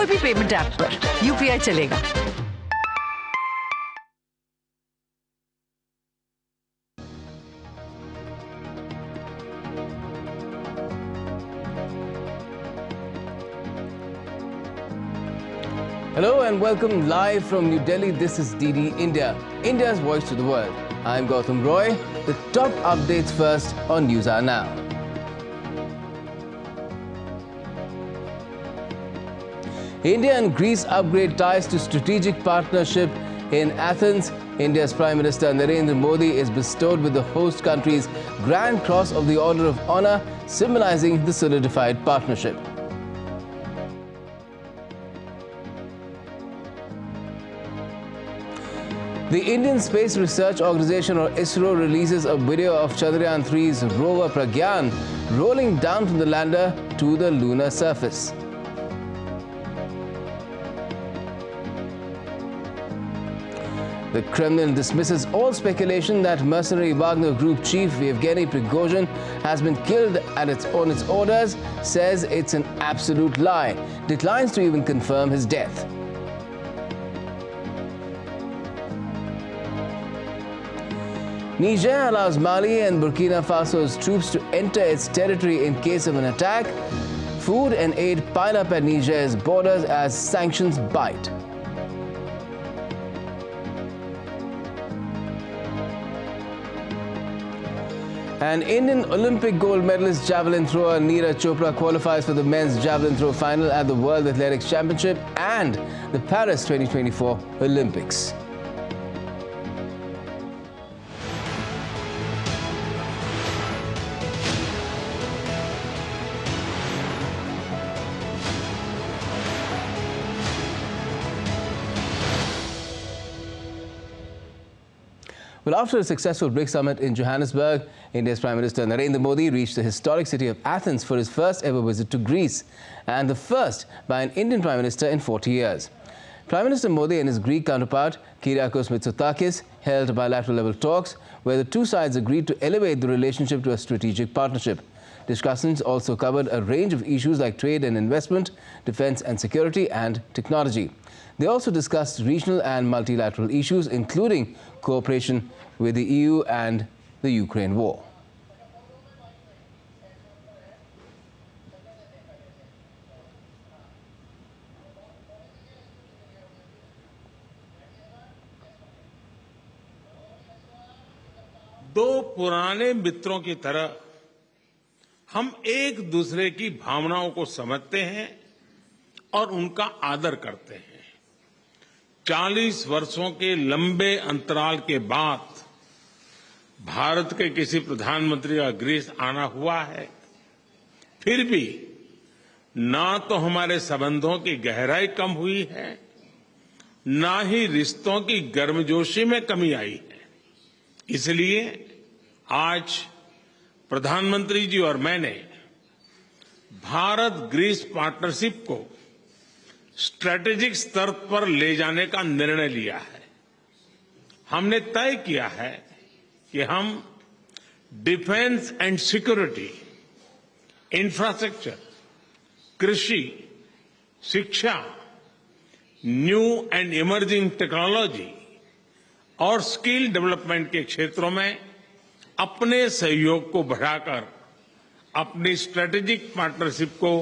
कोई भी payment app पर यूपीआई चलेगा। Hello and welcome live from New Delhi. This is DD India, India's voice to the world. I'm Gautam Roy. The top updates first on News Hour Now. India and Greece upgrade ties to strategic partnership in Athens. India's Prime Minister Narendra Modi is bestowed with the host country's Grand Cross of the Order of Honor, symbolizing the solidified partnership. The Indian Space Research Organisation, or ISRO, releases a video of Chandrayaan 3's rover Pragyan rolling down from the lander to the lunar surface. The Kremlin dismisses all speculation that mercenary Wagner Group chief Evgeni Pregos has been killed on its orders, says it's an absolute lie, declines to even confirm his death. Niger allows Mali and Burkina Faso's troops to enter its territory in case of an attack. Food and aid pile up at Niger's borders as sanctions bite. And Indian Olympic gold medalist javelin thrower Neeraj Chopra qualifies for the men's javelin throw final at the World Athletics Championship and the Paris 2024 Olympics. Well, after a successful BRICS summit in Johannesburg, India's Prime Minister Narendra Modi reached the historic city of Athens for his first ever visit to Greece, and the first by an Indian Prime Minister in 40 years. Prime Minister Modi and his Greek counterpart, Kyriakos Mitsotakis, held bilateral level talks where the two sides agreed to elevate the relationship to a strategic partnership. Discussions also covered a range of issues like trade and investment, defense and security, and technology. They also discussed regional and multilateral issues, including cooperation with the EU and the Ukraine war. दो पुराने मित्रों की तरह हम एक दूसरे की भावनाओं को समझते हैं और उनका आदर करते हैं। 40 वर्षों के लंबे अंतराल के बाद भारत के किसी प्रधानमंत्री का ग्रीस आना हुआ है। फिर भी ना तो हमारे संबंधों की गहराई कम हुई है, ना ही रिश्तों की गर्मजोशी में कमी आई है। इसलिए आज प्रधानमंत्री जी और मैंने भारत ग्रीस पार्टनरशिप को स्ट्रैटेजिक स्तर पर ले जाने का निर्णय लिया है। हमने तय किया है कि हम डिफेंस एंड सिक्योरिटी, इंफ्रास्ट्रक्चर, कृषि, शिक्षा, न्यू एंड इमर्जिंग टेक्नोलॉजी और स्किल डेवलपमेंट के क्षेत्रों में अपने सहयोग को बढ़ाकर अपनी स्ट्रैटेजिक पार्टनरशिप को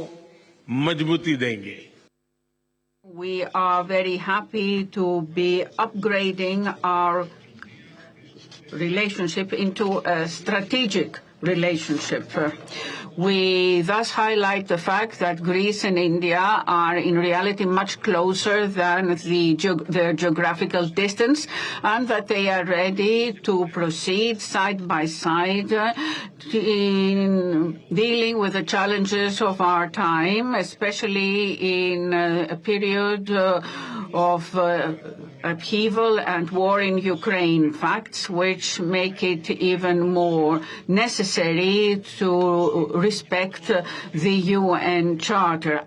मजबूती देंगे। We are very happy to be upgrading our relationship into a strategic relationship. We thus highlight the fact that Greece and India are in reality much closer than their geographical distance, and that they are ready to proceed side by side in dealing with the challenges of our time, especially in a period of upheaval and war in Ukraine, facts which make it even more necessary to respect the UN Charter.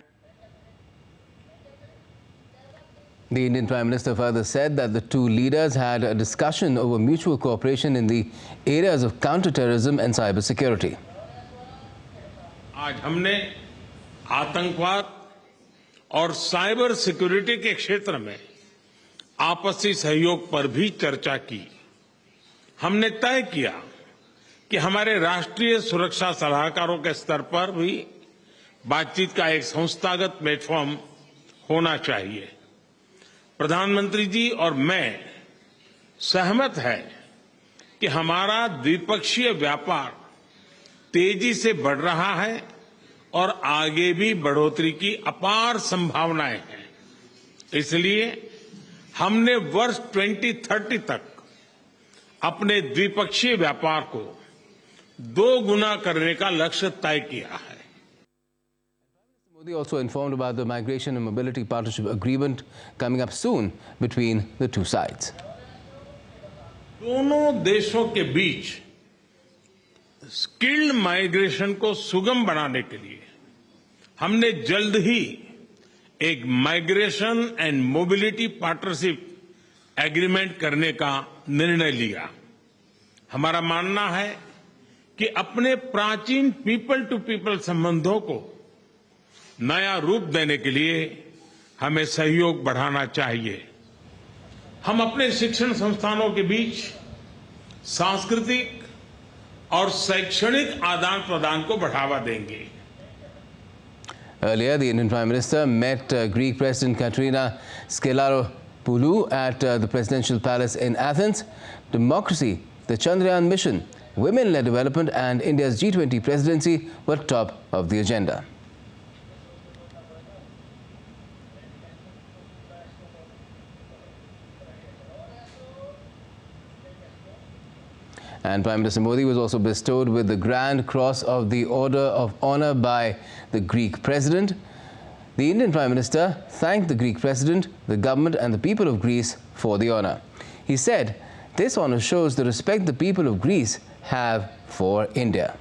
The Indian Prime Minister further said that the two leaders had a discussion over mutual cooperation in the areas of counterterrorism and cybersecurity. आज हमने आतंकवाद और cyber security के क्षेत्र में आपसी सहयोग पर भी चर्चा की। हमने तय किया कि हमारे राष्ट्रीय सुरक्षा सलाहकारों के स्तर पर भी बातचीत का एक संस्थागत प्लेटफॉर्म होना चाहिए। प्रधानमंत्री जी और मैं सहमत हैं कि हमारा द्विपक्षीय व्यापार तेजी से बढ़ रहा है और आगे भी बढ़ोतरी की अपार संभावनाएं हैं। इसलिए हमने वर्ष 2030 तक अपने द्विपक्षीय व्यापार को 2 गुना करने का लक्ष्य तय किया है। Modi also informed about the Migration and Mobility Partnership Agreement coming up soon between the two sides. दोनों देशों के बीच स्किल्ड माइग्रेशन को सुगम बनाने के लिए हमने जल्द ही एक migration and mobility partnership agreement करने का निर्णय लिया। हमारा मानना है कि अपने प्राचीन पीपल टू पीपल संबंधों को नया रूप देने के लिए हमें सहयोग बढ़ाना चाहिए। हम अपने शिक्षण संस्थानों के बीच सांस्कृतिक और शैक्षणिक आदान प्रदान को बढ़ावा देंगे। Earlier, the Indian Prime Minister met Greek President Katerina Skellaropoulou at the Presidential Palace in Athens. Democracy, the Chandrayaan mission, women-led development and India's G20 presidency were top of the agenda. And Prime Minister Modi was also bestowed with the Grand Cross of the Order of Honor by the Greek President. The Indian Prime Minister thanked the Greek President, the government and the people of Greece for the honor. He said, "This honor shows the respect the people of Greece have for India."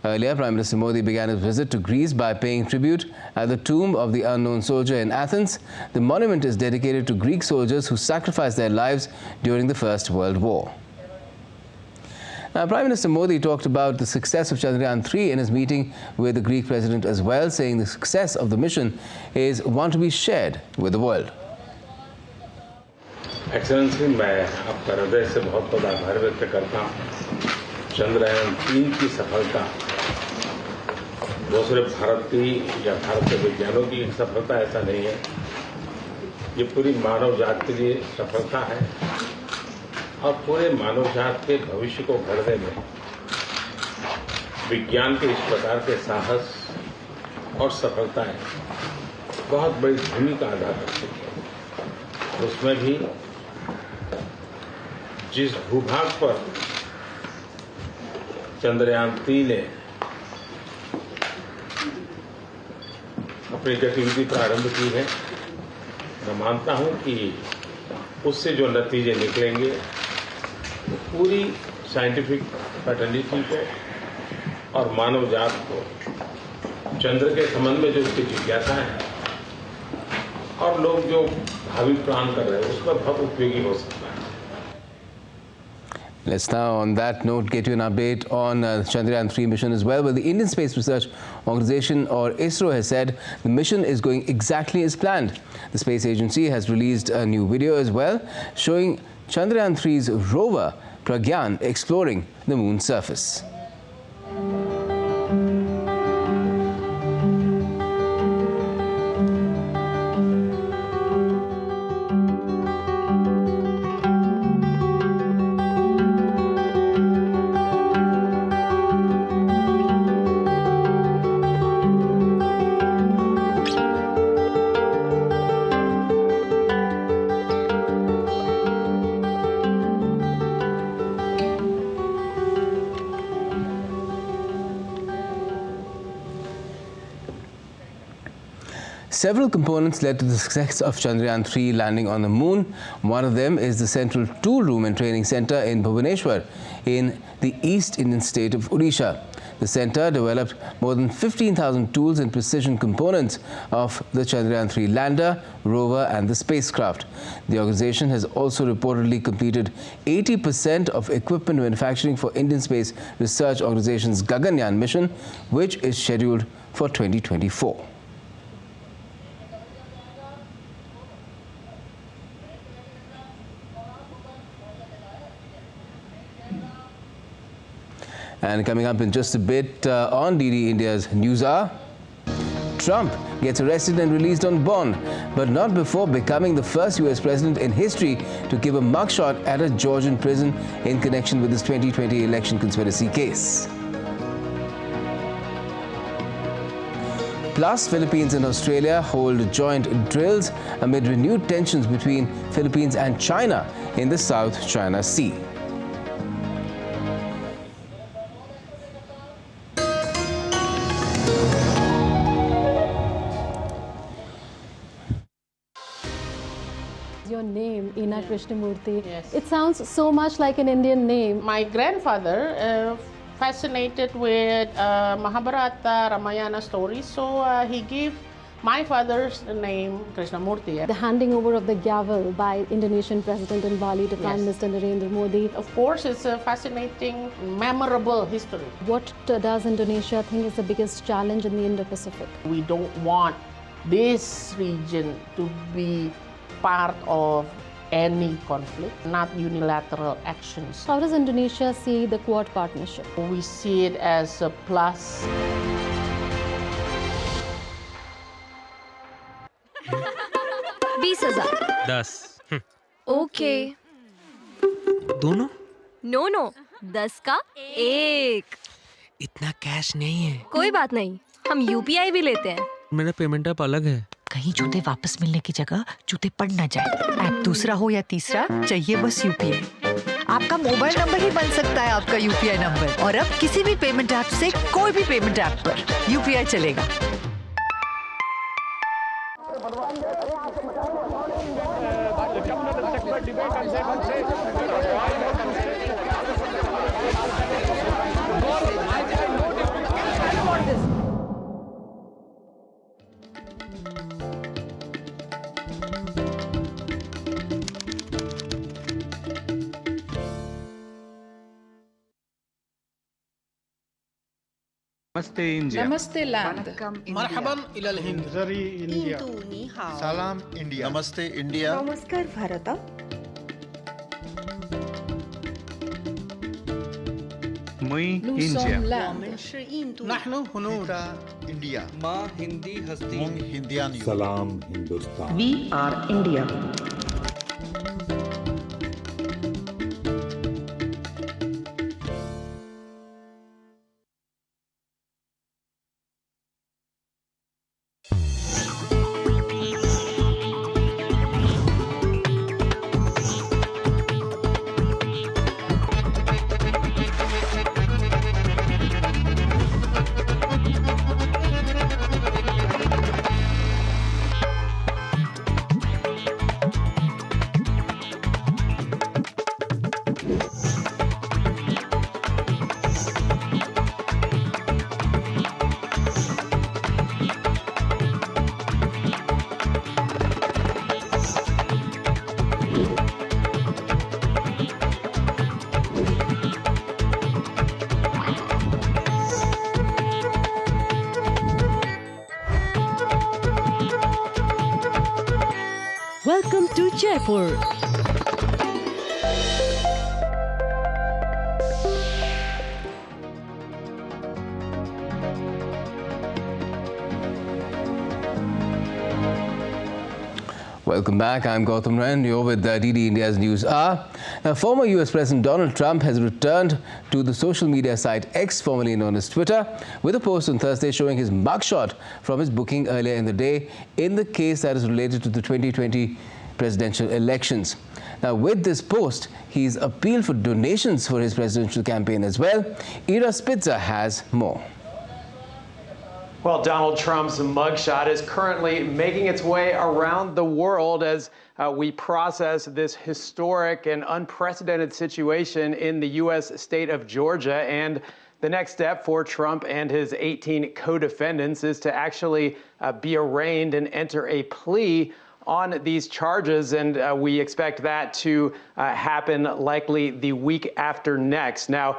Earlier, Prime Minister Modi began his visit to Greece by paying tribute at the tomb of the unknown soldier in Athens. The monument is dedicated to Greek soldiers who sacrificed their lives during the First World War. Now, Prime Minister Modi talked about the success of Chandrayaan-3 in his meeting with the Greek president as well, saying the success of the mission is one to be shared with the world. Excellency, मैं आपका हृदय से बहुत बहुत आभार व्यक्त करता हूँ। चंद्रयान-3 की सफलता दूसरे भारत की या भारत के विज्ञानों की सफलता ऐसा नहीं है। ये पूरी मानव जात के लिए सफलता है और पूरे मानव जात के भविष्य को गढ़ने में विज्ञान के इस प्रकार के साहस और सफलताएं बहुत बड़ी भूमिका अदा करती है। उसमें भी जिस भूभाग पर चंद्रयान-3 ने अपनी गतिविधि प्रारंभ की है, मैं मानता हूं कि उससे जो नतीजे निकलेंगे वो पूरी साइंटिफिक फैटर्निटी को और मानव जात को चंद्र के संबंध में जो उसकी जिज्ञासा है और लोग जो भावी प्लान कर रहे हैं उसमें बहुत उपयोगी हो सकता है। Let's now, on that note, get you an update on the Chandrayaan-3 mission as well. Well, the Indian Space Research Organization, or ISRO, has said the mission is going exactly as planned. The space agency has released a new video as well, showing Chandrayaan-3's rover, Pragyan, exploring the moon's surface. Several components led to the success of Chandrayaan-3 landing on the moon. One of them is the Central Tool Room and Training Center in Bhubaneswar in the East Indian state of Odisha. The center developed more than 15,000 tools and precision components of the Chandrayaan-3 lander, rover and the spacecraft. The organization has also reportedly completed 80% of equipment manufacturing for Indian Space Research Organization's Gaganyaan mission, which is scheduled for 2024. And coming up in just a bit on DD India's News Hour, Trump gets arrested and released on bond, but not before becoming the first US president in history to give a mugshot at a Georgian prison in connection with his 2020 election conspiracy case. Plus, Philippines and Australia hold joint drills amid renewed tensions between Philippines and China in the South China Sea. Your name, Ina Krishnamurthy. Yes. It sounds so much like an Indian name. My grandfather fascinated with Mahabharata, Ramayana stories, so he gave my father's name Krishnamurthy. The handing over of the gavel by Indonesian President in Bali to Prime Minister Narendra Modi. Of course, it's a fascinating, memorable history. What does Indonesia think is the biggest challenge in the Indo-Pacific? We don't want this region to be part of any conflict, not unilateral actions. How does Indonesia see the Quad partnership? We see it as a plus. 20,000 10 okay दोनों no no 10 का एक इतना cash नहीं है कोई बात नहीं हम यूपीआई भी लेते हैं मेरा पेमेंट ऐप अलग है कहीं जूते वापस मिलने की जगह जूते पड़ ना जाए। ऐप दूसरा हो या तीसरा, चाहिए बस यूपीआई। आपका मोबाइल नंबर ही बन सकता है आपका यूपीआई नंबर, और अब किसी भी पेमेंट ऐप से कोई भी पेमेंट ऐप पर यूपीआई चलेगा। नमस्ते इंडिया नमस्ते लैंड मरहबन इलल हिंद जरी इंडिया सलाम इंडिया नमस्ते इंडिया नमस्कार भारत मुई इंडिया नहनु हुनूर इंडिया माँ हिंदी हस्ती हिंदियान सलाम Hindustan we are India Welcome to Jaipur. Welcome back. I'm Gautam Ran. You're with DD India's News Hour. Now, former US President Donald Trump has returned to the social media site X, formerly known as Twitter, with a post on Thursday showing his mugshot from his booking earlier in the day in the case that is related to the 2020 presidential elections. Now, with this post, he's appealed for donations for his presidential campaign as well. Ira Spitzer has more. Well, Donald Trump's mugshot is currently making its way around the world as we process this historic and unprecedented situation in the U.S. state of Georgia. And the next step for Trump and his 18 co-defendants is to actually be arraigned and enter a plea on these charges, and we expect that to happen likely the week after next. Now,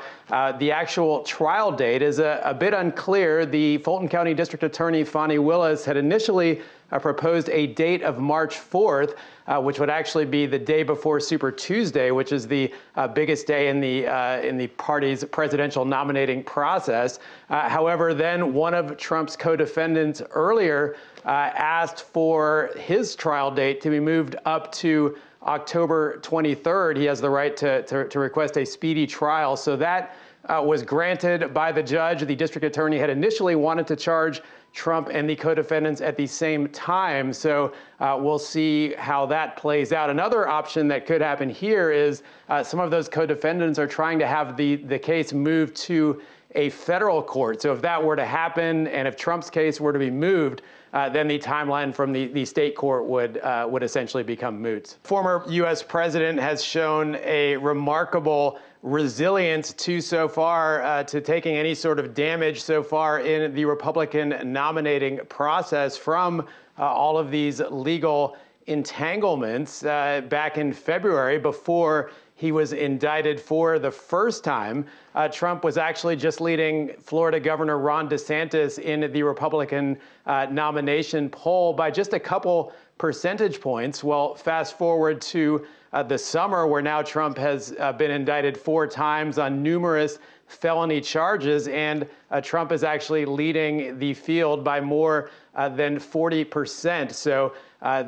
the actual trial date is a bit unclear. The Fulton County District Attorney Fani Willis had initially proposed a date of March 4th, which would actually be the day before Super Tuesday, which is the biggest day in the party's presidential nominating process. However, then one of Trump's co-defendants earlier asked for his trial date to be moved up to October 23rd. He has the right to request a speedy trial. So that was granted by the judge. The district attorney had initially wanted to charge Trump and the co-defendants at the same time. So we'll see how that plays out. Another option that could happen here is some of those co-defendants are trying to have the case moved to a federal court. So if that were to happen, and if Trump's case were to be moved, then the timeline from the state court would essentially become moot. Former U.S. president has shown a remarkable resilience so far to taking any sort of damage so far in the Republican nominating process from all of these legal entanglements. Back in February, before he was indicted for the first time, Trump was actually just leading Florida Governor Ron DeSantis in the Republican nomination poll by just a couple percentage points. Well, fast forward to the summer, where now Trump has been indicted 4 times on numerous felony charges, and Trump is actually leading the field by more than 40%. So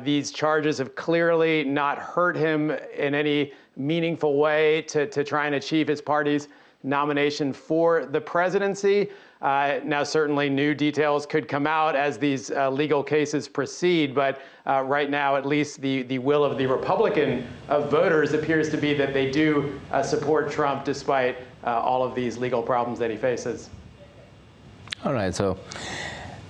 these charges have clearly not hurt him in any meaningful way to try and achieve his party's nomination for the presidency. Now, certainly new details could come out as these legal cases proceed, but right now, at least the will of the Republican voters appears to be that they do support Trump despite all of these legal problems that he faces. All right, so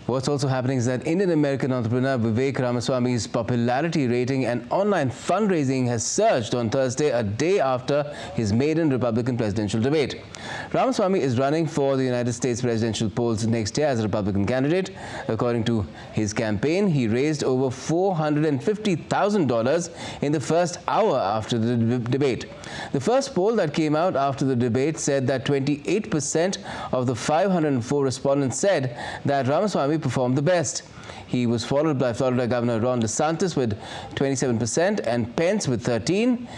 what's also happening is that Indian-American entrepreneur Vivek Ramaswamy's popularity rating and online fundraising has surged on Thursday, a day after his maiden Republican presidential debate. Ramaswamy is running for the United States presidential polls next year as a Republican candidate. According to his campaign, he raised over $450,000 in the first hour after the debate. The first poll that came out after the debate said that 28% of the 504 respondents said that Ramaswamy performed the best. He was followed by Florida Governor Ron DeSantis with 27% and Pence with 13%,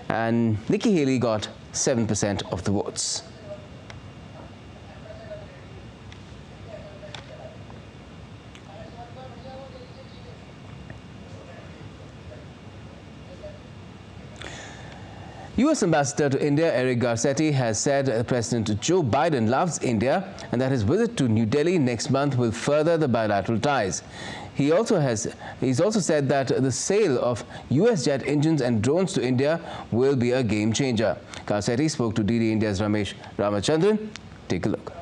and Nikki Haley got 7% of the votes. U.S. Ambassador to India Eric Garcetti has said President Joe Biden loves India and that his visit to New Delhi next month will further the bilateral ties. He's also said that the sale of U.S. jet engines and drones to India will be a game changer. Garcetti spoke to DD India's Ramesh Ramachandran. Take a look.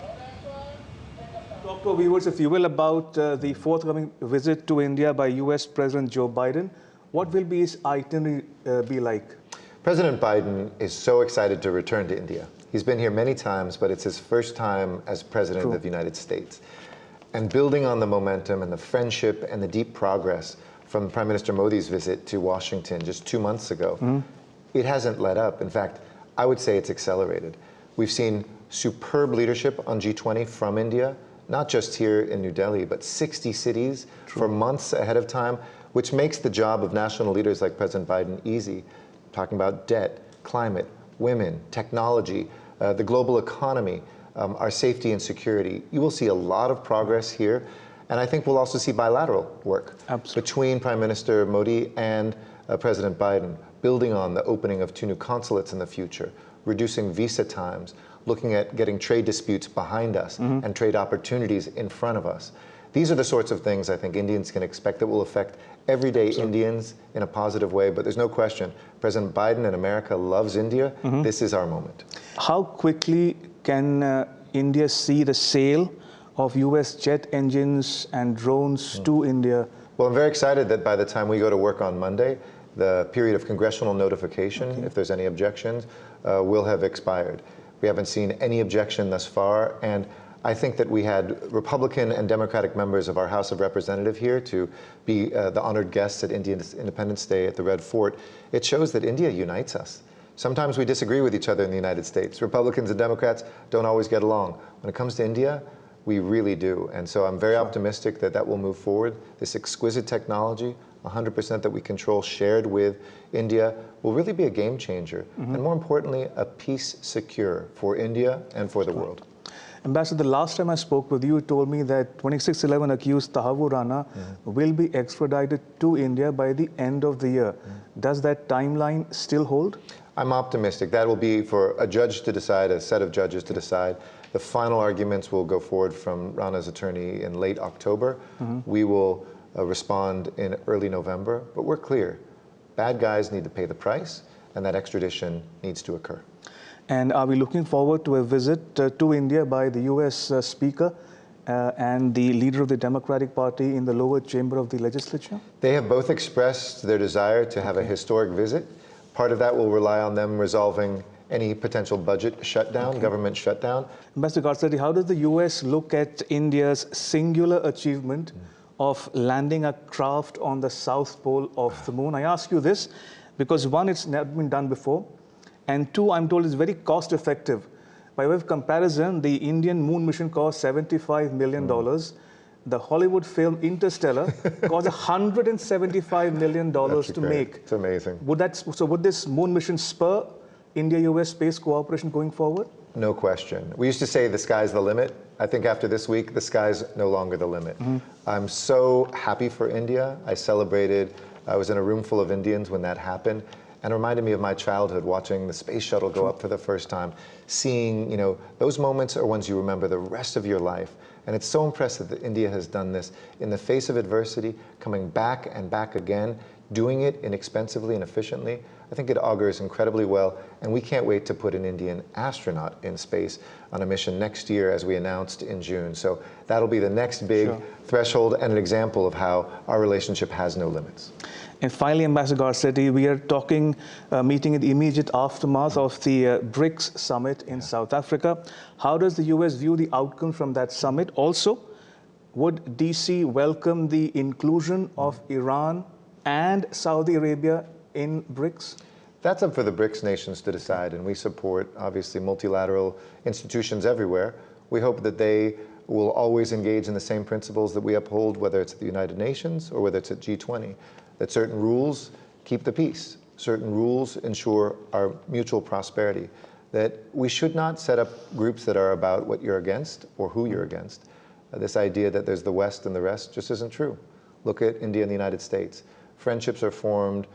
Talk to our viewers, if you will, about the forthcoming visit to India by U.S. President Joe Biden. What will be his itinerary be like? President Biden is so excited to return to India. He's been here many times, but it's his first time as President of the United States. And building on the momentum and the friendship and the deep progress from Prime Minister Modi's visit to Washington just 2 months ago, it hasn't let up. In fact, I would say it's accelerated. We've seen superb leadership on G20 from India, not just here in New Delhi, but 60 cities for months ahead of time, which makes the job of national leaders like President Biden easy. Talking about debt, climate, women, technology, the global economy, our safety and security. You will see a lot of progress here. And I think we'll also see bilateral work between Prime Minister Modi and President Biden, building on the opening of 2 new consulates in the future, reducing visa times, looking at getting trade disputes behind us and trade opportunities in front of us. These are the sorts of things I think Indians can expect that will affect everyday Indians in a positive way. But there's no question, President Biden and America loves India. This is our moment. How quickly can India see the sale of U.S. jet engines and drones to India? Well, I'm very excited that by the time we go to work on Monday, the period of congressional notification, if there's any objections, will have expired. We haven't seen any objection thus far, and I think that we had Republican and Democratic members of our House of Representatives here to be the honored guests at India's Independence Day at the Red Fort. It shows that India unites us. Sometimes we disagree with each other in the United States. Republicans and Democrats don't always get along. When it comes to India, we really do. And so I'm very optimistic that that will move forward. This exquisite technology 100% that we control, shared with India, will really be a game changer. And more importantly, a peace secure for India and for the world. Ambassador, the last time I spoke with you, you told me that 2611 accused Tahavu Rana will be extradited to India by the end of the year. Does that timeline still hold? I'm optimistic. That will be for a judge to decide, a set of judges to decide. The final arguments will go forward from Rana's attorney in late October. We will respond in early November, but we're clear. Bad guys need to pay the price, and that extradition needs to occur. And are we looking forward to a visit to India by the US Speaker and the leader of the Democratic Party in the lower chamber of the legislature? They have both expressed their desire to have a historic visit. Part of that will rely on them resolving any potential budget shutdown, government shutdown. Ambassador Garcetti, how does the US look at India's singular achievement of landing a craft on the south pole of the moon? I ask you this because one, it's never been done before. And two, I'm told it's very cost effective. By way of comparison, the Indian moon mission cost $75 million. The Hollywood film Interstellar cost $175 million to make. It's amazing. Would this moon mission spur India-US space cooperation going forward? No question. We used to say the sky's the limit. I think after this week, the sky's no longer the limit. I'm so happy for India. I celebrated. I was in a room full of Indians when that happened. And it reminded me of my childhood, watching the space shuttle go up for the first time, seeing, those moments are ones you remember the rest of your life. And it's so impressive that India has done this in the face of adversity, coming back and back again, doing it inexpensively and efficiently. I think it augurs incredibly well, and we can't wait to put an Indian astronaut in space on a mission next year, as we announced in June. So that'll be the next big threshold and an example of how our relationship has no limits. And finally, Ambassador Garcetti, we are meeting in the immediate aftermath of the BRICS Summit in South Africa. How does the US view the outcome from that summit? Also, would DC welcome the inclusion of Iran and Saudi Arabia in BRICS? That's up for the BRICS nations to decide, and we support, obviously, multilateral institutions everywhere. We hope that they will always engage in the same principles that we uphold, whether it's at the United Nations or whether it's at G20, that certain rules keep the peace, certain rules ensure our mutual prosperity, that we should not set up groups that are about what you're against or who you're against. This idea that there's the West and the rest just isn't true. Look at India and the United States. Friendships are formed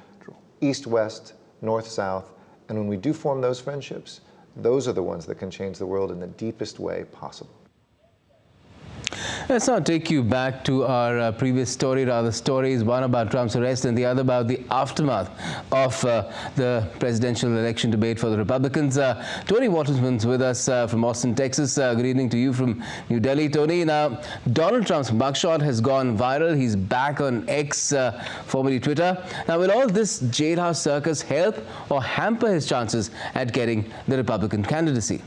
east-west, north-south, and when we do form those friendships, those are the ones that can change the world in the deepest way possible. Let's now take you back to our previous story, rather stories, one about Trump's arrest and the other about the aftermath of the presidential election debate for the Republicans. Tony Watersman's with us from Austin, Texas. Good evening to you from New Delhi, Tony. Now, Donald Trump's mugshot has gone viral. He's back on X, formerly Twitter. Now, will all this jailhouse circus help or hamper his chances at getting the Republican candidacy?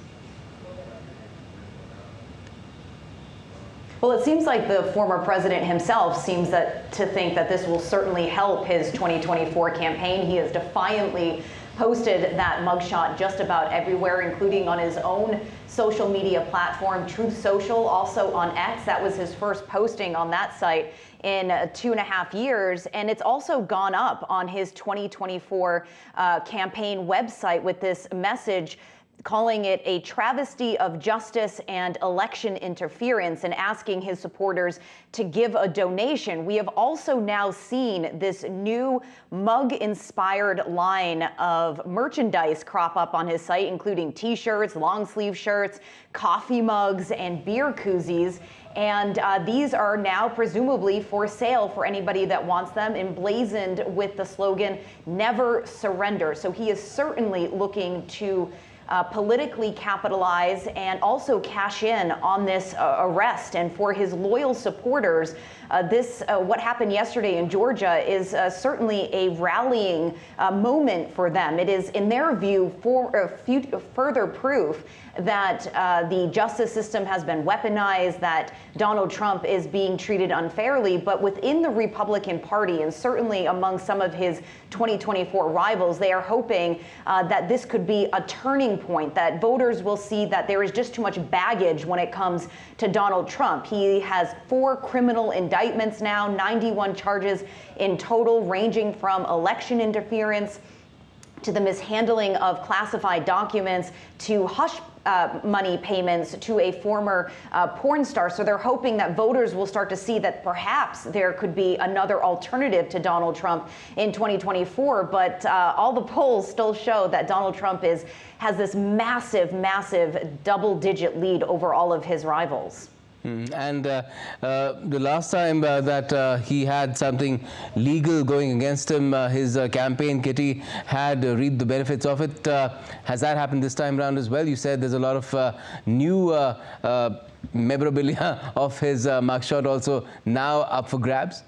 Well, it seems like the former president himself seems to think that this will certainly help his 2024 campaign. He has defiantly posted that mugshot just about everywhere, including on his own social media platform, Truth Social, also on X. That was his first posting on that site in 2.5 years. And it's also gone up on his 2024 campaign website with this message, calling it a travesty of justice and election interference, and asking his supporters to give a donation. We have also now seen this new mug-inspired line of merchandise crop up on his site, including t-shirts, long-sleeve shirts, coffee mugs, and beer koozies. And these are now presumably for sale for anybody that wants them, emblazoned with the slogan, "Never Surrender." So he is certainly looking to politically capitalize and also cash in on this arrest. And for his loyal supporters, what happened yesterday in Georgia is certainly a rallying moment for them. It is, in their view, further proof that the justice system has been weaponized, that Donald Trump is being treated unfairly. But within the Republican Party, and certainly among some of his 2024 rivals, they are hoping that this could be a turning turning point, that voters will see that there is just too much baggage when it comes to Donald Trump. He has 4 criminal indictments now, 91 charges in total, ranging from election interference to the mishandling of classified documents to hush money payments to a former porn star. So they're hoping that voters will start to see that perhaps there could be another alternative to Donald Trump in 2024. But all the polls still show that Donald Trump has this massive, massive double-digit lead over all of his rivals. And the last time that he had something legal going against him, his campaign kitty had reaped the benefits of it. Has that happened this time around as well? You said there's a lot of new memorabilia of his mugshot also now up for grabs.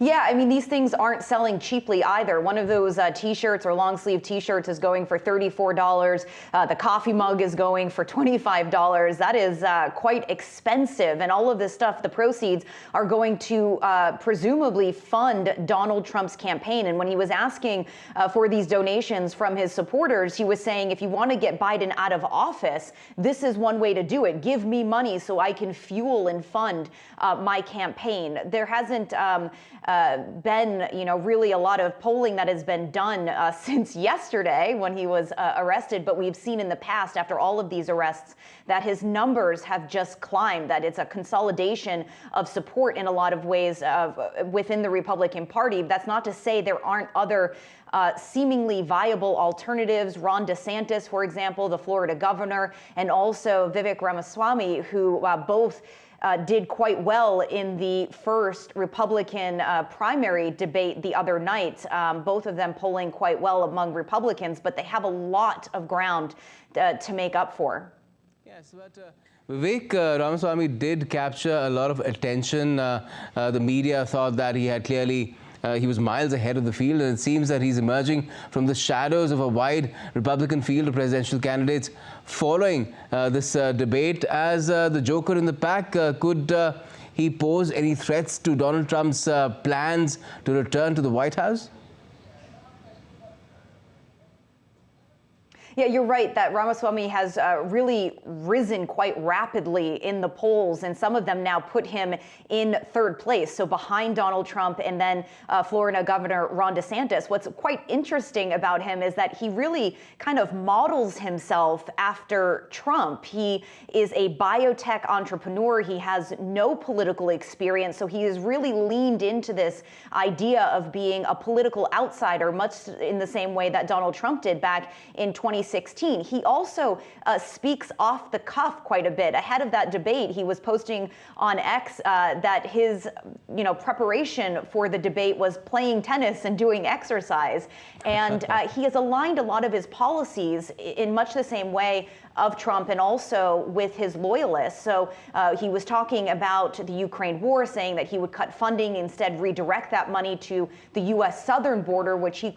Yeah, I mean, these things aren't selling cheaply either. One of those T-shirts or long sleeve T-shirts is going for $34. The coffee mug is going for $25. That is quite expensive. And all of this stuff, the proceeds are going to presumably fund Donald Trump's campaign. And when he was asking for these donations from his supporters, he was saying, if you want to get Biden out of office, this is one way to do it. Give me money so I can fuel and fund my campaign. There hasn't been, really a lot of polling that has been done since yesterday when he was arrested. But we've seen in the past, after all of these arrests, that his numbers have just climbed, that it's a consolidation of support in a lot of ways within the Republican Party. That's not to say there aren't other seemingly viable alternatives. Ron DeSantis, for example, the Florida governor, and also Vivek Ramaswamy, who both did quite well in the first Republican primary debate the other night. Both of them polling quite well among Republicans, but they have a lot of ground to make up for. Yes, but Vivek Ramaswamy did capture a lot of attention. The media thought that he had clearly he was miles ahead of the field, and it seems that he's emerging from the shadows of a wide Republican field of presidential candidates following this debate as the joker in the pack. Could he pose any threats to Donald Trump's plans to return to the White House? Yeah, you're right that Ramaswamy has really risen quite rapidly in the polls, and some of them now put him in third place, so behind Donald Trump and then Florida Governor Ron DeSantis. What's quite interesting about him is that he really kind of models himself after Trump. He is a biotech entrepreneur. He has no political experience, so he has really leaned into this idea of being a political outsider, much in the same way that Donald Trump did back in 2016. He also speaks off the cuff quite a bit. Ahead of that debate, he was posting on X that his, preparation for the debate was playing tennis and doing exercise. And he has aligned a lot of his policies in much the same way of Trump and also with his loyalists. So he was talking about the Ukraine war, saying that he would cut funding, instead redirect that money to the U.S. southern border, which he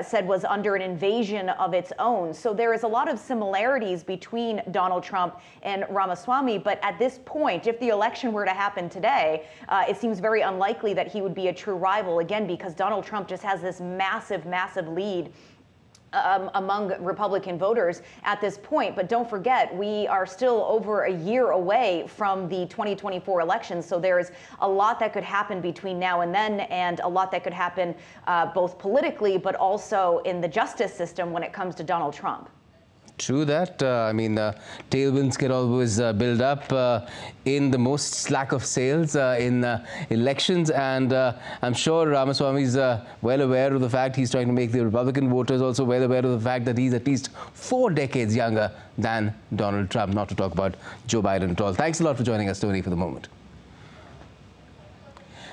said was under an invasion of its own. So there is a lot of similarities between Donald Trump and Ramaswamy. But at this point, if the election were to happen today, it seems very unlikely that he would be a true rival, again, because Donald Trump just has this massive, massive lead among Republican voters at this point. But don't forget, we are still over a year away from the 2024 election. So there's a lot that could happen between now and then, and a lot that could happen both politically, but also in the justice system when it comes to Donald Trump. True that. Tailwinds can always build up in the most slack of sales in elections, and I'm sure Ramaswamy is well aware of the fact he's trying to make the Republican voters also well aware of the fact that he's at least 4 decades younger than Donald Trump, not to talk about Joe Biden at all. Thanks a lot for joining us, Tony, for the moment.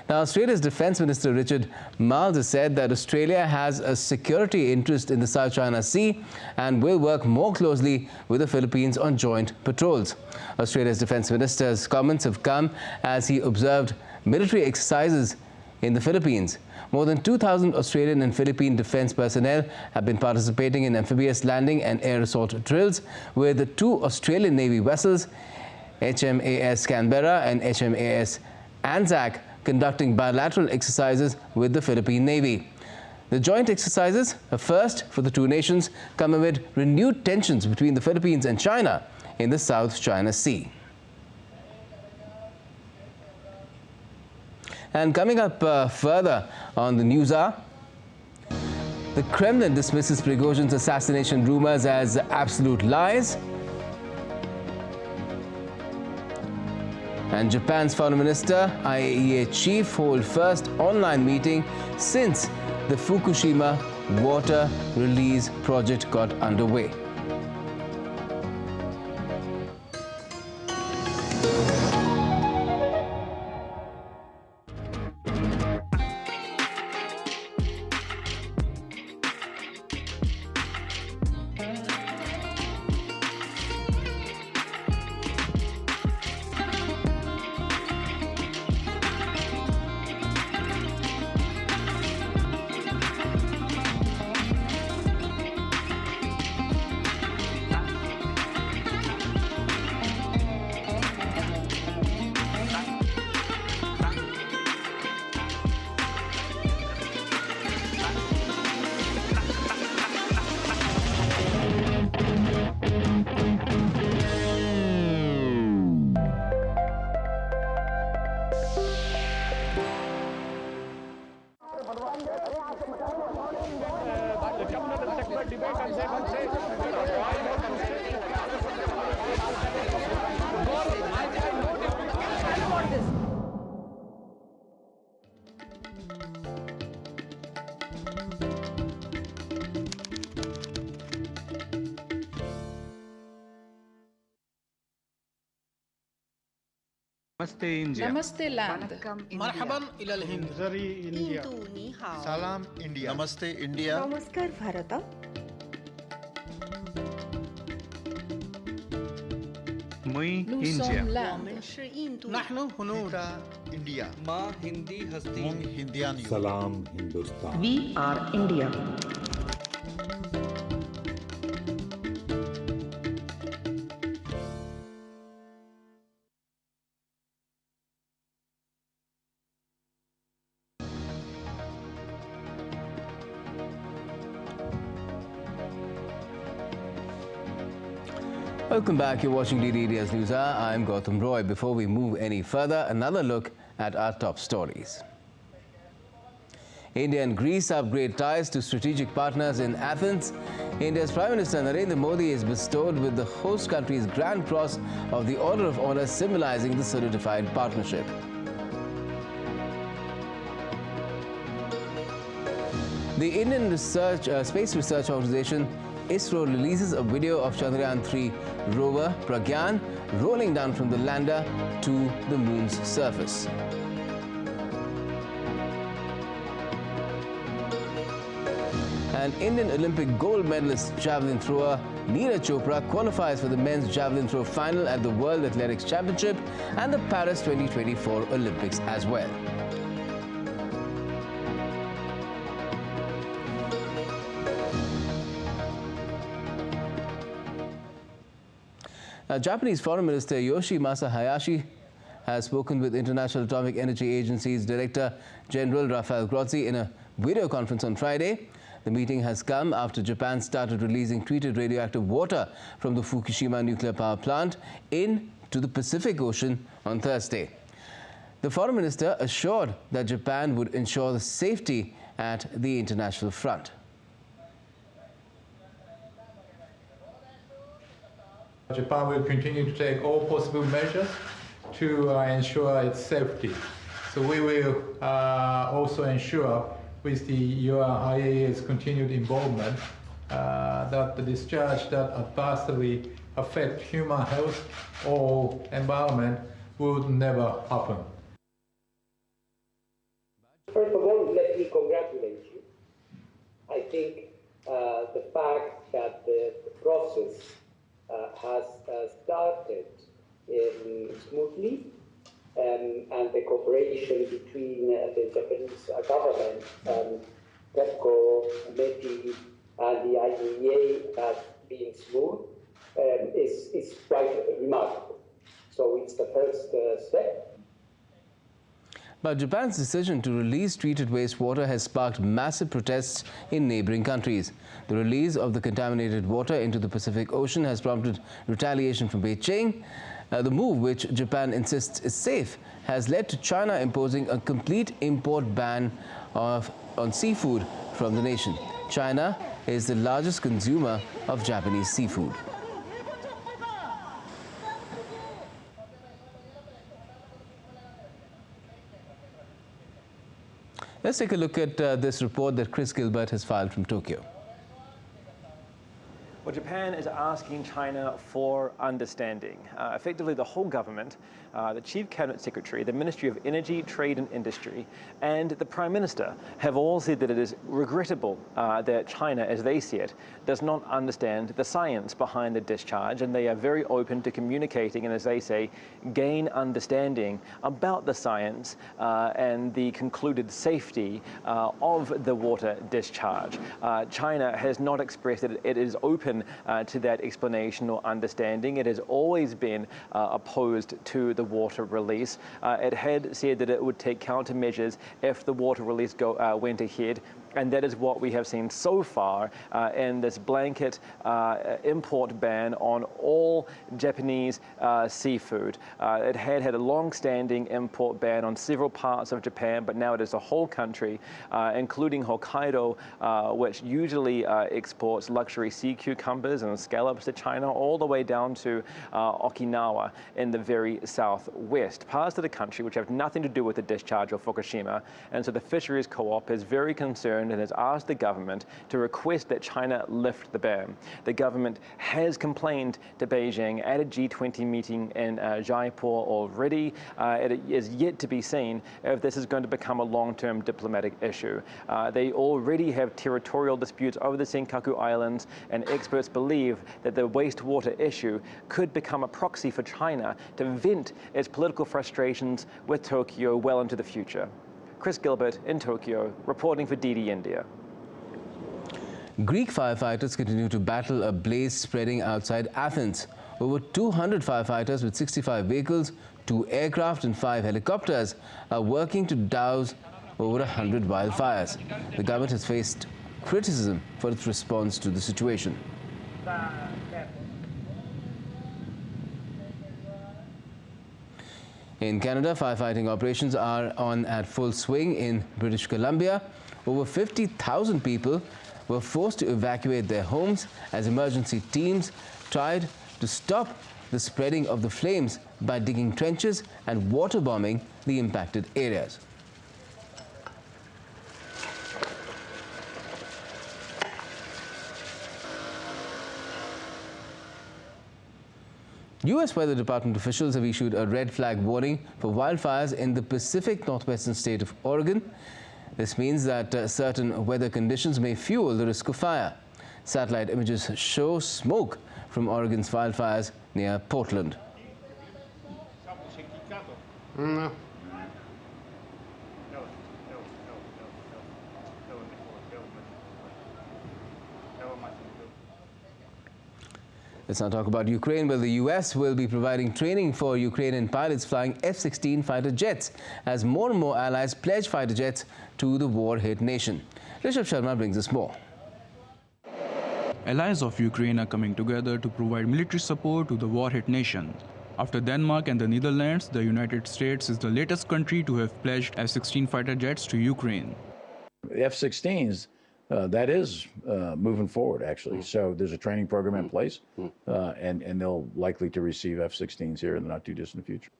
Now, Australia's Defence Minister Richard Marles has said that Australia has a security interest in the South China Sea and will work more closely with the Philippines on joint patrols. Australia's Defence Minister's comments have come as he observed military exercises in the Philippines. More than 2,000 Australian and Philippine defence personnel have been participating in amphibious landing and air assault drills with 2 Australian Navy vessels, HMAS Canberra and HMAS Anzac, conducting bilateral exercises with the Philippine Navy. The joint exercises, a first for the two nations, come amid renewed tensions between the Philippines and China in the South China Sea. And coming up further on the news hour, the Kremlin dismisses Prigozhin's assassination rumors as absolute lies. And Japan's foreign minister, IAEA chief, hold first online meeting since the Fukushima water release project got underway. Namaste India. Namaste land. Marhaban ila al-Hind. Zari India. Salam India. Namaste India. नमस्कार Bharat. Muy Nous India. sommes land. Nahnu hunud. India. माँ हिंदी हस्ती Hindian. Salam Hindustan. We are India. Welcome back. You're watching DD India's News Hour. I'm Gautam Roy. Before we move any further, another look at our top stories. India and Greece upgrade ties to strategic partners in Athens. India's Prime Minister Narendra Modi is bestowed with the host country's Grand Cross of the Order of Honor, symbolizing the solidified partnership. The Indian Space Research Organization ISRO releases a video of Chandrayaan-3 rover Pragyan rolling down from the lander to the moon's surface. An Indian Olympic gold medalist javelin thrower Neeraj Chopra qualifies for the men's javelin throw final at the World Athletics Championship and the Paris 2024 Olympics as well. Japanese Foreign Minister Yoshimasa Hayashi has spoken with International Atomic Energy Agency's Director General Rafael Grossi in a video conference on Friday. The meeting has come after Japan started releasing treated radioactive water from the Fukushima nuclear power plant into the Pacific Ocean on Thursday. The Foreign Minister assured that Japan would ensure the safety at the international front. Japan will continue to take all possible measures to ensure its safety. So we will also ensure, with the IAEA's continued involvement, that the discharge that adversely affect human health or environment would never happen. First of all, let me congratulate you. I think the fact that the process has started smoothly, and the cooperation between the Japanese government, TEPCO, METI, and the IAEA has been smooth, is quite remarkable. So it's the first step. But Japan's decision to release treated wastewater has sparked massive protests in neighboring countries. The release of the contaminated water into the Pacific Ocean has prompted retaliation from Beijing. The move, which Japan insists is safe, has led to China imposing a complete import ban on seafood from the nation. China is the largest consumer of Japanese seafood. Let's take a look at this report that Chris Gilbert has filed from Tokyo. Well, Japan is asking China for understanding. Effectively, the whole government, the Chief Cabinet Secretary, the Ministry of Energy, Trade and Industry, and the Prime Minister have all said that it is regrettable that China, as they see it, does not understand the science behind the discharge, and they are very open to communicating and, as they say, gain understanding about the science and the concluded safety of the water discharge. China has not expressed that it is open to that explanation or understanding. It has always been opposed to the water release. It had said that it would take countermeasures if the water release went ahead. And that is what we have seen so far in this blanket import ban on all Japanese seafood. It had a long-standing import ban on several parts of Japan, but now it is the whole country, including Hokkaido, which usually exports luxury sea cucumbers and scallops to China, all the way down to Okinawa in the very southwest. Parts of the country which have nothing to do with the discharge of Fukushima. And so the Fisheries Co-op is very concerned and has asked the government to request that China lift the ban. The government has complained to Beijing at a G20 meeting in Jaipur already. It is yet to be seen if this is going to become a long-term diplomatic issue. They already have territorial disputes over the Senkaku Islands, and experts believe that the wastewater issue could become a proxy for China to vent its political frustrations with Tokyo well into the future. Chris Gilbert in Tokyo, reporting for DD India. Greek firefighters continue to battle a blaze spreading outside Athens. Over 200 firefighters with 65 vehicles, 2 aircraft and 5 helicopters are working to douse over 100 wildfires. The government has faced criticism for its response to the situation. In Canada, firefighting operations are on at full swing in British Columbia. Over 50,000 people were forced to evacuate their homes as emergency teams tried to stop the spreading of the flames by digging trenches and waterbombing the impacted areas. U.S. Weather Department officials have issued a red flag warning for wildfires in the Pacific Northwestern state of Oregon. This means that certain weather conditions may fuel the risk of fire. Satellite images show smoke from Oregon's wildfires near Portland. Let's now talk about Ukraine, where the U.S. will be providing training for Ukrainian pilots flying F-16 fighter jets as more and more allies pledge fighter jets to the war-hit nation. Rishabh Sharma brings us more. Allies of Ukraine are coming together to provide military support to the war-hit nation. After Denmark and the Netherlands, the United States is the latest country to have pledged F-16 fighter jets to Ukraine. The F-16s, that is moving forward, actually. So there's a training program in place, and they'll likely to receive F-16s here in the not-too-distant future.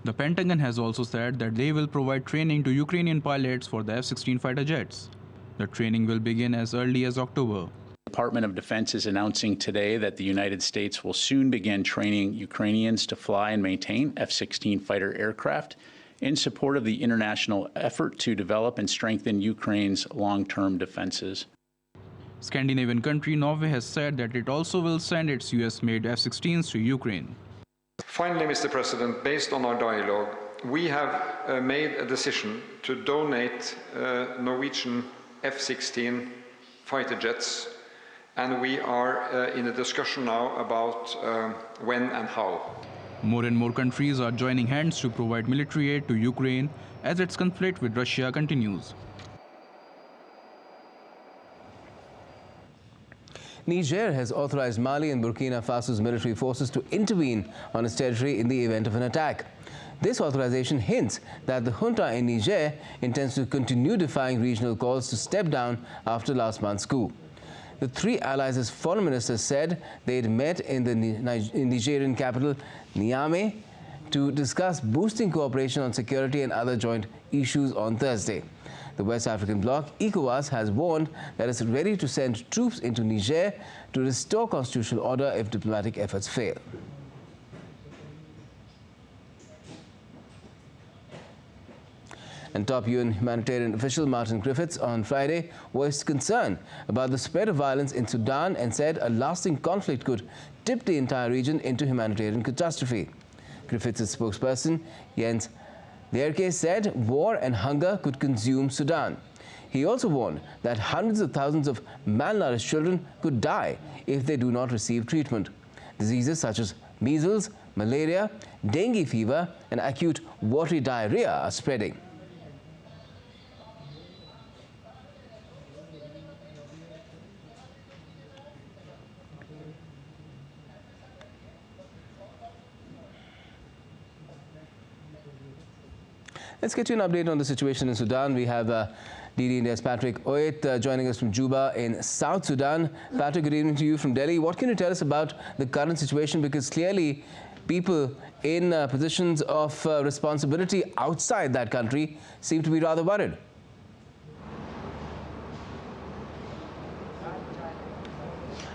The Pentagon has also said that they will provide training to Ukrainian pilots for the F-16 fighter jets. The training will begin as early as October. The Department of Defense is announcing today that the United States will soon begin training Ukrainians to fly and maintain F-16 fighter aircraft in support of the international effort to develop and strengthen Ukraine's long-term defenses. Scandinavian country Norway has said that it also will send its US-made F-16s to Ukraine. Finally, Mr. President, based on our dialogue, we have made a decision to donate Norwegian F-16 fighter jets, and we are in a discussion now about when and how. More and more countries are joining hands to provide military aid to Ukraine as its conflict with Russia continues. Niger has authorized Mali and Burkina Faso's military forces to intervene on its territory in the event of an attack. This authorization hints that the junta in Niger intends to continue defying regional calls to step down after last month's coup. The three allies' foreign ministers said they'd met in the Nigerian capital, Niamey, to discuss boosting cooperation on security and other joint issues on Thursday. The West African bloc, ECOWAS, has warned that it's ready to send troops into Niger to restore constitutional order if diplomatic efforts fail. And top UN humanitarian official Martin Griffiths on Friday voiced concern about the spread of violence in Sudan and said a lasting conflict could tip the entire region into humanitarian catastrophe. Griffiths' spokesperson, Jens Leerke, said war and hunger could consume Sudan. He also warned that hundreds of thousands of malnourished children could die if they do not receive treatment. Diseases such as measles, malaria, dengue fever, and acute watery diarrhea are spreading. Let's get you an update on the situation in Sudan. We have DD India's Patrick Oit joining us from Juba in South Sudan. Patrick, good evening to you from Delhi. What can you tell us about the current situation? Because clearly people in positions of responsibility outside that country seem to be rather worried.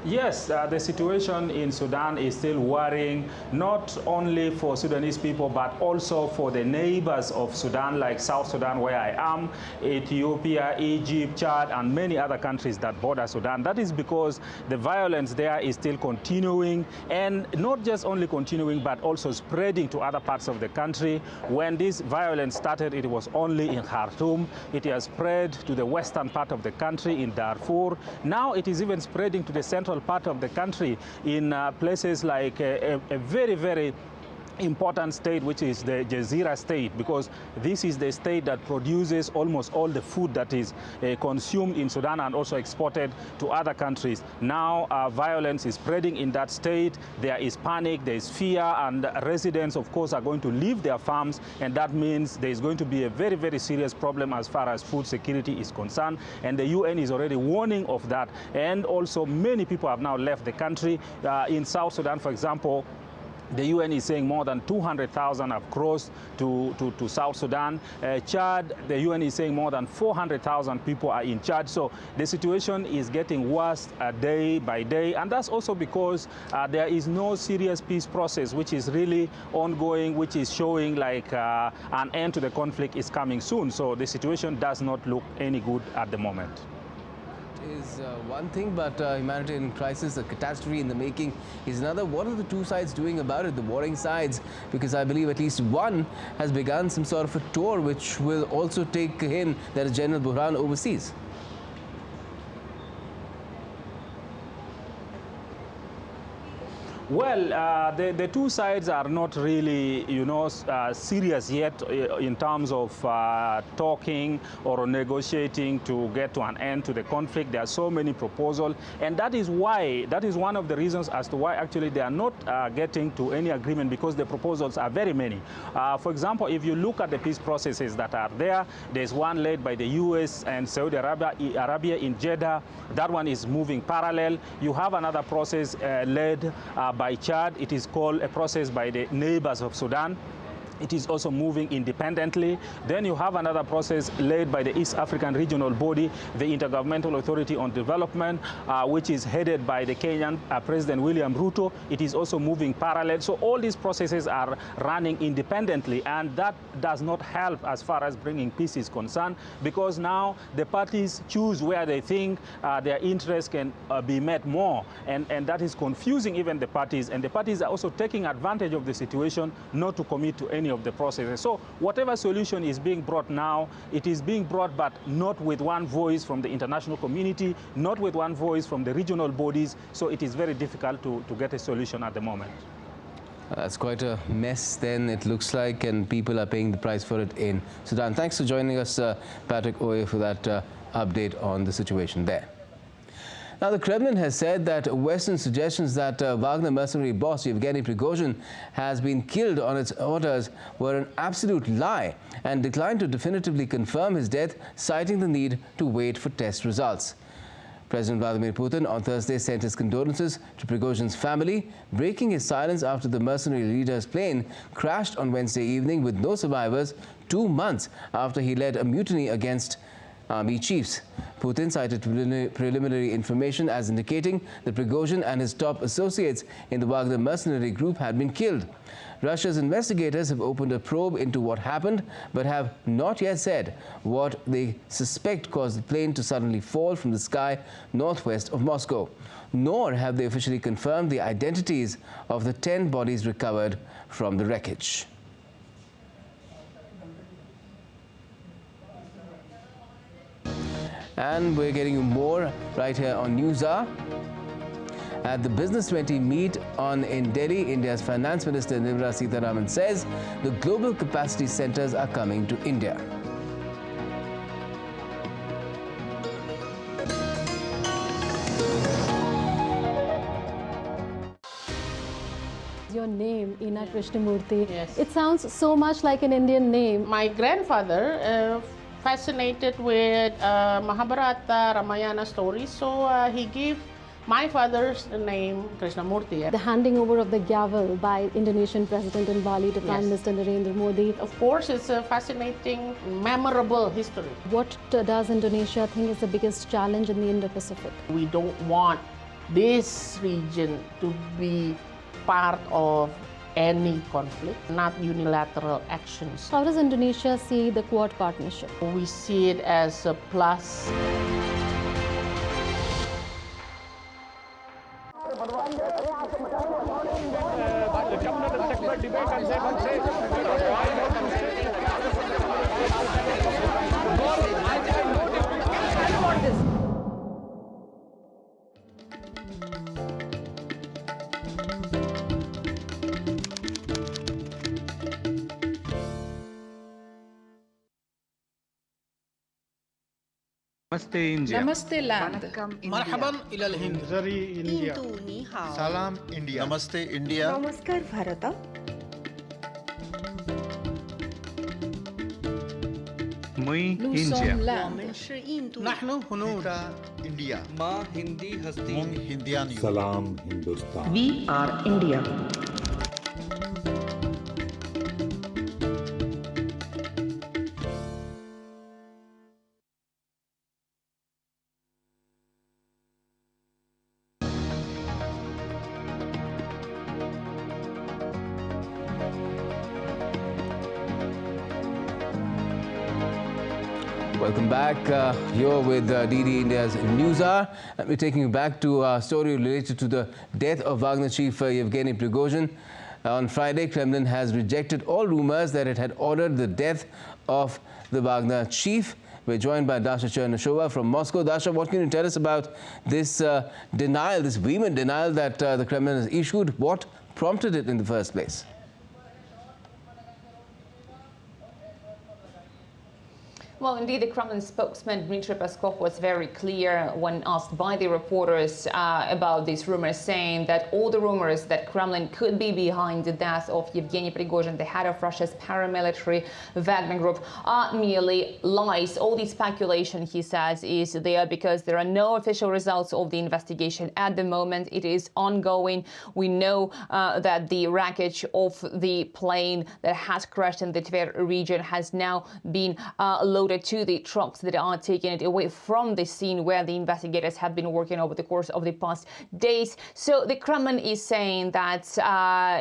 Yes, the situation in Sudan is still worrying, not only for Sudanese people, but also for the neighbors of Sudan, like South Sudan, where I am, Ethiopia, Egypt, Chad, and many other countries that border Sudan. That is because the violence there is still continuing, and not just only continuing, but also spreading to other parts of the country. When this violence started, it was only in Khartoum. It has spread to the western part of the country in Darfur. Now it is even spreading to the central part of the country in places like a very, very important state, which is the Jazeera state, because this is the state that produces almost all the food that is consumed in Sudan and also exported to other countries. Now violence is spreading in that state. There is panic, there is fear, and residents, of course, are going to leave their farms, and that means there is going to be a very, very serious problem as far as food security is concerned, and the UN is already warning of that. And also many people have now left the country. In South Sudan, for example, the UN is saying more than 200,000 have crossed to South Sudan. Chad, the UN is saying more than 400,000 people are in Chad. So the situation is getting worse day by day. And that's also because there is no serious peace process, which is really ongoing, which is showing like an end to the conflict is coming soon. So the situation does not look any good at the moment. Is one thing, but humanitarian crisis, a catastrophe in the making, is another. What are the two sides doing about it, the warring sides? Because I believe at least one has begun some sort of a tour which will also take in that is General Burhan overseas. Well, the two sides are not really, serious yet in terms of talking or negotiating to get to an end to the conflict. There are so many proposals, and that is one of the reasons as to why actually they are not getting to any agreement, because the proposals are very many. For example, if you look at the peace processes that are there, there's one led by the US and Saudi Arabia in Jeddah. That one is moving parallel. You have another process led by Chad. It is called a process by the neighbors of Sudan. It is also moving independently. Then you have another process led by the East African Regional Body, the Intergovernmental Authority on Development, which is headed by the Kenyan President William Ruto. It is also moving parallel. So all these processes are running independently, and that does not help as far as bringing peace is concerned, because now the parties choose where they think their interests can be met more, and that is confusing even the parties, and the parties are also taking advantage of the situation not to commit to any of the processes. So whatever solution is being brought now, it is being brought, but not with one voice from the international community, not with one voice from the regional bodies. So it is very difficult to get a solution at the moment. That's quite a mess then, it looks like, and people are paying the price for it in Sudan. Thanks for joining us, Patrick Oye, for that update on the situation there. Now, the Kremlin has said that Western suggestions that Wagner mercenary boss Evgeni Pregozhin has been killed on its orders were an absolute lie and declined to definitively confirm his death, citing the need to wait for test results. President Vladimir Putin on Thursday sent his condolences to Prigozhin's family, breaking his silence after the mercenary leader's plane crashed on Wednesday evening with no survivors 2 months after he led a mutiny against army chiefs. Putin cited preliminary information as indicating that Prigozhin and his top associates in the Wagner mercenary group had been killed. Russia's investigators have opened a probe into what happened, but have not yet said what they suspect caused the plane to suddenly fall from the sky northwest of Moscow. Nor have they officially confirmed the identities of the 10 bodies recovered from the wreckage. And we're getting you more right here on NewsHour. At the Business 20 meet in Delhi, India's Finance Minister Nirmala Sitharaman says the global capacity centers are coming to India. Your name, Ina Krishnamurthy, it sounds so much like an Indian name. My grandfather fascinated with Mahabharata, Ramayana stories, so he gave my father's name Krishnamurthy. The handing over of the gavel by Indonesian President in Bali to Prime Minister Narendra Modi. Of course, it's a fascinating, memorable history. What does Indonesia think is the biggest challenge in the Indo-Pacific? We don't want this region to be part of any conflict, not unilateral actions. How does Indonesia see the Quad partnership? We see it as a plus. Namaste India. Namaste land. Marhaban ila al-Hind. Zari India. Salam India. Namaste India. Namaskar Bharata. Mui Nous India. sommes l'Inde. نحن هنود. India. Ma Hindi hasti. Mung Hindian. Salam Hindustan. We are India. Welcome back. You're with DD India's NewsHour. We're taking you back to a story related to the death of Wagner chief Evgeni Pregozhin. On Friday, Kremlin has rejected all rumors that it had ordered the death of the Wagner chief. We're joined by Dasha Chernashova from Moscow. Dasha, what can you tell us about this denial, this vehement denial that the Kremlin has issued? What prompted it in the first place? Well, indeed, the Kremlin spokesman Dmitry Peskov was very clear when asked by the reporters about these rumors, saying that all the rumors that Kremlin could be behind the death of Evgeni Pregozhin, the head of Russia's paramilitary Wagner group, are merely lies. All the speculation, he says, is there because there are no official results of the investigation at the moment. It is ongoing. We know that the wreckage of the plane that has crashed in the Tver region has now been loaded to the trucks that are taking it away from the scene where the investigators have been working over the course of the past days. So the Kremlin is saying that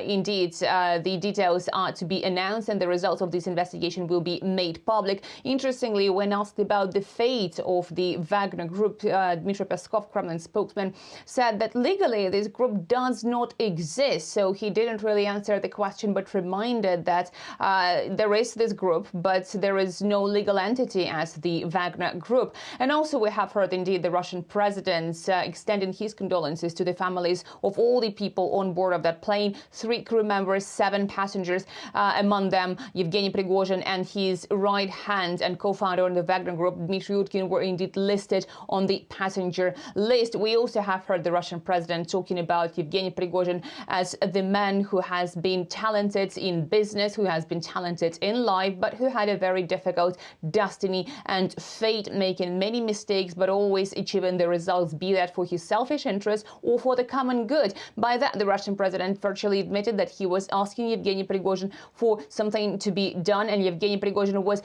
indeed the details are to be announced and the results of this investigation will be made public. Interestingly, when asked about the fate of the Wagner group, Dmitry Peskov, Kremlin spokesman, said that legally this group does not exist. So he didn't really answer the question, but reminded that there is this group, but there is no legal entity entity as the Wagner Group. And also we have heard indeed the Russian president extending his condolences to the families of all the people on board of that plane, 3 crew members, 7 passengers, among them Evgeni Pregozhin and his right hand and co-founder of the Wagner Group, Dmitry Utkin, were indeed listed on the passenger list. We also have heard the Russian president talking about Evgeni Pregozhin as the man who has been talented in business, who has been talented in life, but who had a very difficult destiny and fate, making many mistakes, but always achieving the results, be that for his selfish interest or for the common good. By that, the Russian president virtually admitted that he was asking Evgeni Pregozhin for something to be done, and Evgeni Pregozhin was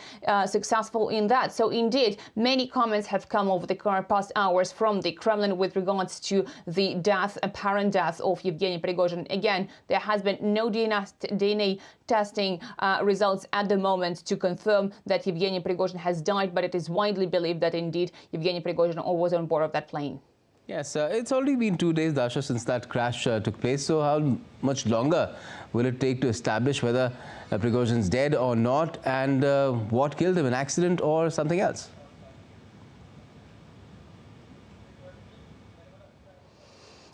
successful in that. So indeed, many comments have come over the past hours from the Kremlin with regards to the apparent death of Evgeni Pregozhin. Again, there has been no DNA testing results at the moment to confirm that Evgeni Pregozhin has died, but it is widely believed that indeed Evgeni Pregozhin was on board of that plane. Yes, it's already been 2 days, Dasha, since that crash took place. So how much longer will it take to establish whether Prigozhin's dead or not, and what killed him, an accident or something else?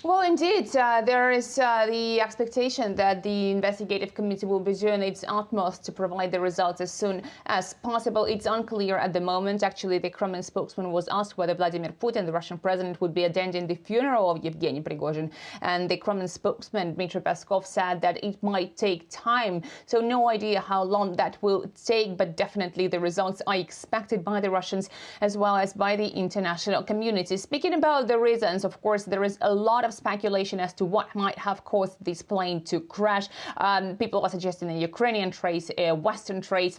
Well, indeed, there is the expectation that the investigative committee will be doing its utmost to provide the results as soon as possible. It's unclear at the moment. Actually, the Kremlin spokesman was asked whether Vladimir Putin, the Russian president, would be attending the funeral of Evgeni Pregozhin. And the Kremlin spokesman, Dmitry Peskov, said that it might take time. So no idea how long that will take, but definitely the results are expected by the Russians as well as by the international community. Speaking about the reasons, of course, there is a lot of speculation as to what might have caused this plane to crash. People are suggesting a Ukrainian trace, a Western trace,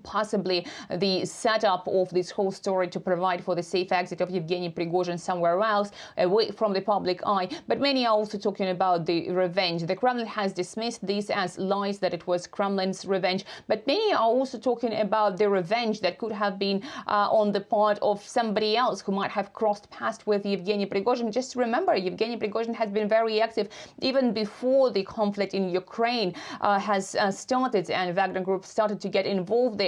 possibly the setup of this whole story to provide for the safe exit of Evgeni Pregozhin somewhere else, away from the public eye. But many are also talking about the revenge. The Kremlin has dismissed this as lies, that it was Kremlin's revenge. But many are also talking about the revenge that could have been on the part of somebody else who might have crossed paths with Evgeni Pregozhin. Just remember, Evgeni Pregozhin has been very active even before the conflict in Ukraine has started, and Wagner Group started to get involved there.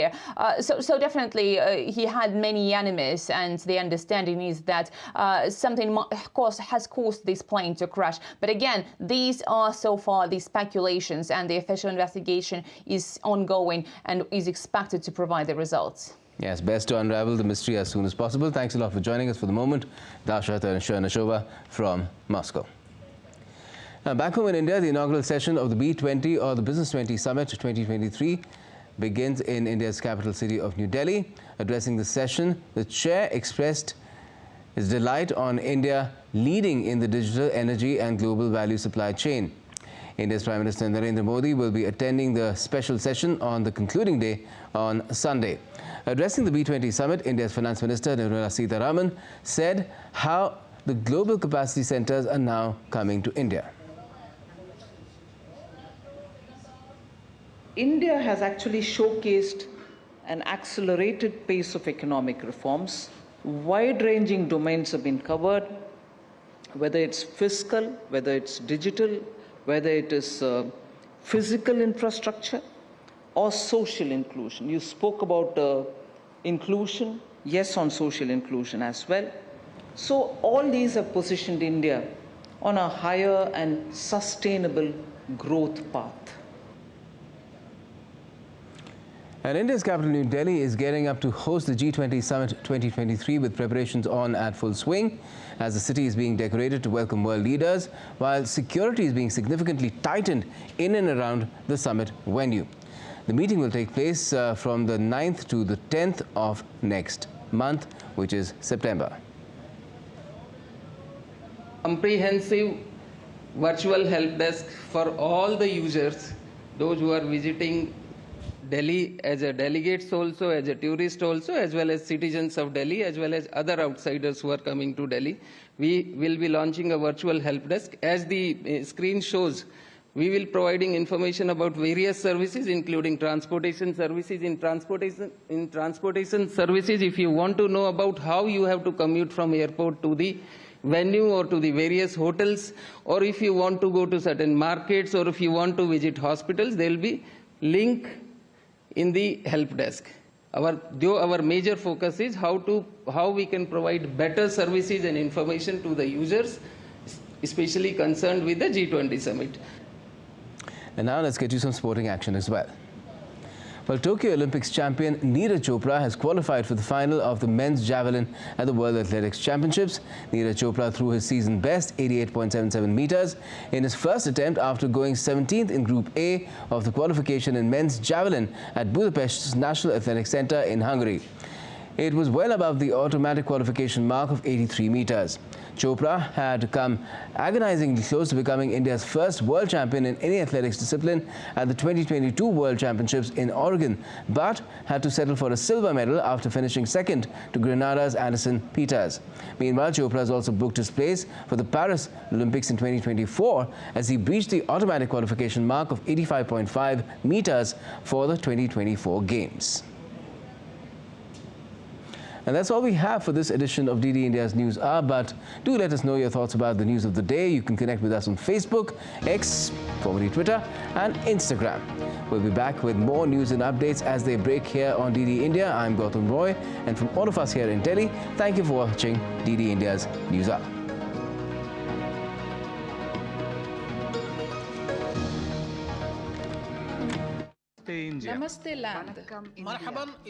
So definitely he had many enemies, and the understanding is that something has caused this plane to crash. But again, these are so far the speculations, and the official investigation is ongoing and is expected to provide the results. Yes, best to unravel the mystery as soon as possible. Thanks a lot for joining us for the moment. Dasha Ternashova from Moscow. Now, back home in India, the inaugural session of the B20 or the Business 20 Summit 2023 begins in India's capital city of New Delhi. Addressing the session, the chair expressed his delight on India leading in the digital, energy and global value supply chain. India's Prime Minister Narendra Modi will be attending the special session on the concluding day on Sunday. Addressing the B20 Summit, India's Finance Minister Nirmala Sitharaman said how the global capacity centers are now coming to India. India has actually showcased an accelerated pace of economic reforms. Wide-ranging domains have been covered, whether it's fiscal, whether it's digital, whether it is physical infrastructure or social inclusion. You spoke about inclusion, yes, on social inclusion as well. So all these have positioned India on a higher and sustainable growth path. And India's capital, New Delhi, is gearing up to host the G20 Summit 2023 with preparations on at full swing, as the city is being decorated to welcome world leaders, while security is being significantly tightened in and around the summit venue. The meeting will take place from the 9th to the 10th of next month, which is September. Comprehensive virtual help desk for all the users, those who are visiting Delhi as a delegates also, as a tourist also, as well as citizens of Delhi, as well as other outsiders who are coming to Delhi. We will be launching a virtual help desk. As the screen shows, we will be providing information about various services, including transportation services. In transportation services, if you want to know about how you have to commute from airport to the venue or to the various hotels, or if you want to go to certain markets, or if you want to visit hospitals, there will be link in the help desk. Our major focus is how we can provide better services and information to the users, especially concerned with the G20 summit. And now let's get you some sporting action as well. Well, Tokyo Olympics champion Neeraj Chopra has qualified for the final of the men's javelin at the World Athletics Championships. Neeraj Chopra threw his season best 88.77 meters in his first attempt after going 17th in Group A of the qualification in men's javelin at Budapest's National Athletics Center in Hungary. It was well above the automatic qualification mark of 83 meters. Chopra had come agonizingly close to becoming India's first world champion in any athletics discipline at the 2022 World Championships in Oregon, but had to settle for a silver medal after finishing second to Grenada's Anderson Peters. Meanwhile, Chopra has also booked his place for the Paris Olympics in 2024 as he breached the automatic qualification mark of 85.5 meters for the 2024 Games. And that's all we have for this edition of DD India's News Hour, but do let us know your thoughts about the news of the day. You can connect with us on Facebook, X, formerly Twitter, and Instagram. We'll be back with more news and updates as they break here on DD India. I'm Gautam Roy, and from all of us here in Delhi, thank you for watching DD India's News Hour. Namaste, Land.